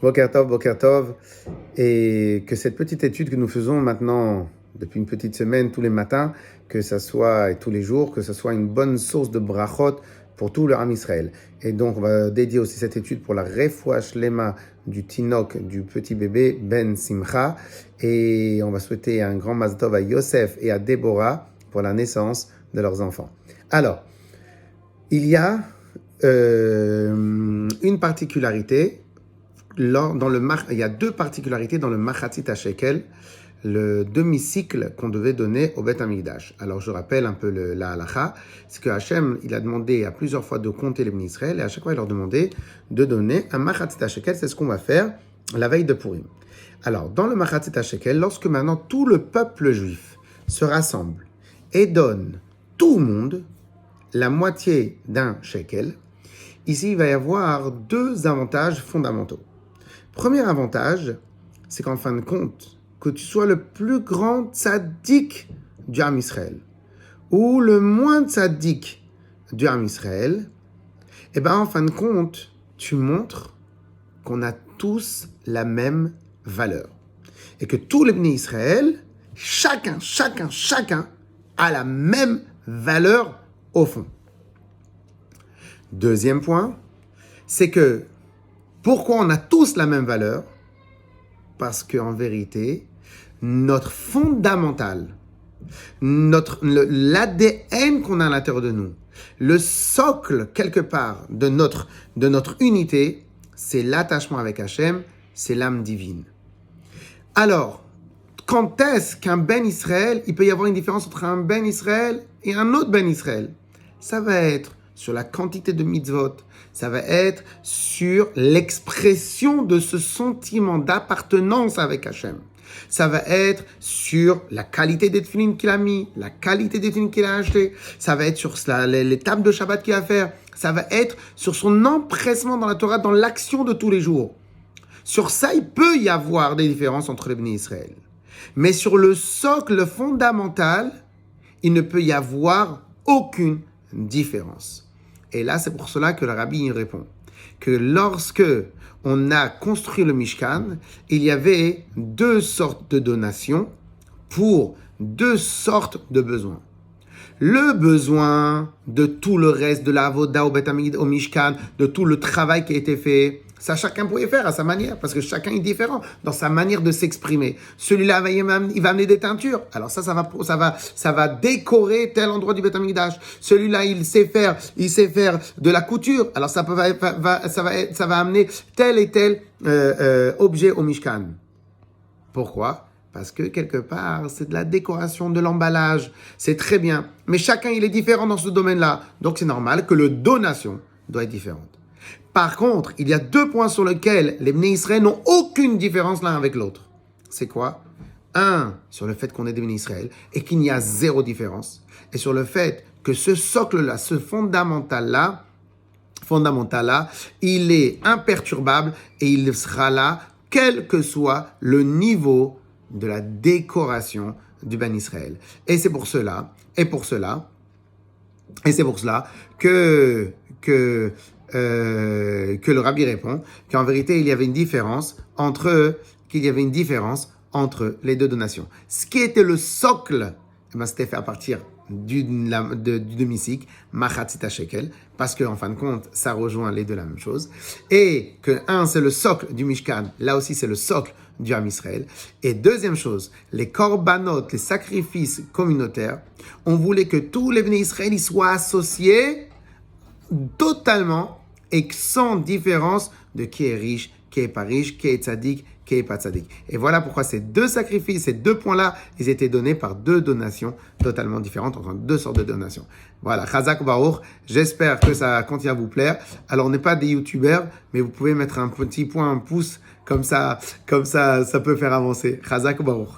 Boker Tov, et que cette petite étude que nous faisons maintenant depuis une petite semaine, tous les matins, que ça soit, et tous les jours, que ça soit une bonne source de brachot pour tout le Ham Israël. Et donc, on va dédier aussi cette étude pour la refoua shlema du Tinok, du petit bébé Ben Simcha, et on va souhaiter un grand Mazal Tov à Yosef et à Déborah pour la naissance de leurs enfants. Alors, il y a une particularité il y a deux particularités dans le Machatzit HaShekel, le demi-cycle qu'on devait donner au Beth Amikdash. Alors je rappelle un peu la halacha, c'est que Hachem, il a demandé à plusieurs fois de compter les Bnei Israël, et à chaque fois il leur demandait de donner un Machatzit HaShekel, c'est ce qu'on va faire la veille de Purim. Alors dans le Machatzit HaShekel, lorsque maintenant tout le peuple juif se rassemble et donne tout le monde la moitié d'un shekel, ici il va y avoir deux avantages fondamentaux. Premier avantage, c'est qu'en fin de compte, que tu sois le plus grand tzaddik du Ham Israël ou le moins tzaddik du Ham Israël, et bien en fin de compte, tu montres qu'on a tous la même valeur. Et que tous les Bnei Israël, chacun a la même valeur au fond. Deuxième point, c'est que pourquoi on a tous la même valeur? Parce qu'en vérité, notre fondamental, l'ADN qu'on a à l'intérieur de nous, le socle quelque part de notre unité, c'est l'attachement avec Hachem, c'est l'âme divine. Alors, quand est-ce qu'un Ben Israël, il peut y avoir une différence entre un Ben Israël et un autre Ben Israël? Ça va être sur la quantité de mitzvot, ça va être sur l'expression de ce sentiment d'appartenance avec Hachem. Ça va être sur la qualité des tefilin qu'il a mis, la qualité des tefilin qu'il a acheté. Ça va être sur les tables de Shabbat qu'il va faire. Ça va être sur son empressement dans la Torah, dans l'action de tous les jours. Sur ça, il peut y avoir des différences entre les Bnei Israël. Mais sur le socle fondamental, il ne peut y avoir aucune différence. Et là, c'est pour cela que le Rabbi y répond que lorsque on a construit le Mishkan, il y avait deux sortes de donations pour deux sortes de besoins. Le besoin de tout le reste de la avoda au Beth Amikdash, au Mishkan, de tout le travail qui a été fait, ça chacun pouvait faire à sa manière, parce que chacun est différent dans sa manière de s'exprimer. Celui-là, il va amener des teintures. Alors ça va décorer tel endroit du Beth Amikdash. Celui-là, il sait faire de la couture. Alors ça va amener tel et tel objet au Mishkan. Pourquoi? Parce que quelque part, c'est de la décoration, de l'emballage. C'est très bien. Mais chacun, il est différent dans ce domaine-là. Donc c'est normal que le donation doit être différente. Par contre, il y a deux points sur lesquels les Bnei Israël n'ont aucune différence l'un avec l'autre. C'est quoi? Un, sur le fait qu'on est des Bnei Israël et qu'il y a zéro différence. Et sur le fait que ce socle-là, ce fondamental-là, il est imperturbable et il sera là, quel que soit le niveau de la décoration du Ben Israël. Et c'est pour cela que le Rabbi répond qu'en vérité, il y avait une différence entre les deux donations. Ce qui était le socle, c'était fait à partir du demi-cycle, Machatzit HaShekel, parce qu'en fin de compte, ça rejoint les deux la même chose. Et que c'est le socle du Mishkan, là aussi c'est le socle du Ham Israël. Et deuxième chose, les korbanot, les sacrifices communautaires, on voulait que tous les Bnei Israël y soient associés totalement et sans différence de qui est riche, qui est pas riche, qui est tzaddik, qui est pas tzaddik. Et voilà pourquoi ces deux sacrifices, ces deux points-là, ils étaient donnés par deux donations totalement différentes, enfin deux sortes de donations. Voilà, Chazak Baruch, j'espère que ça continue à vous plaire. Alors on n'est pas des youtubeurs, mais vous pouvez mettre un petit point, un pouce, comme ça peut faire avancer. Chazak Baruch.